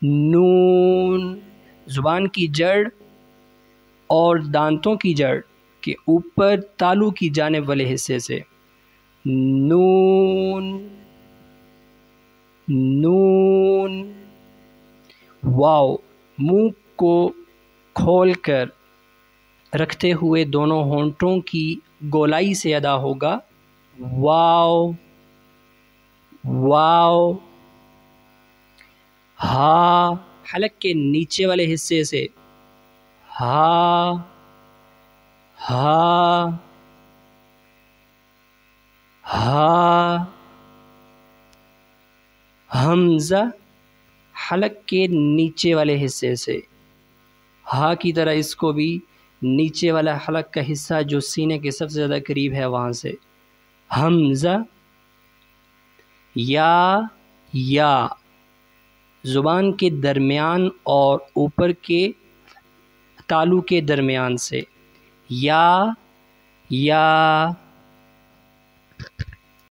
نون، زبان کی جڑ اور دانتوں کی جڑ کے اوپر تالو کی جانب والے حصے سے، نون نون۔ واو، منہ کو کھول کر رکھتے ہوئے دونوں ہونٹوں کی گولائی سے ادا ہوگا، واو واو۔ ہا، حلق کے نیچے والے حصے سے، ہا ہا ہا۔ حمزہ، حلق کے نیچے والے حصے سے، ہا کی طرح اس کو بھی نیچے والا حلق کا حصہ جو سینے کے سب سے زیادہ قریب ہے وہاں سے، حمزہ۔ یا، زبان کے درمیان اور اوپر کے تالو کے درمیان سے، یا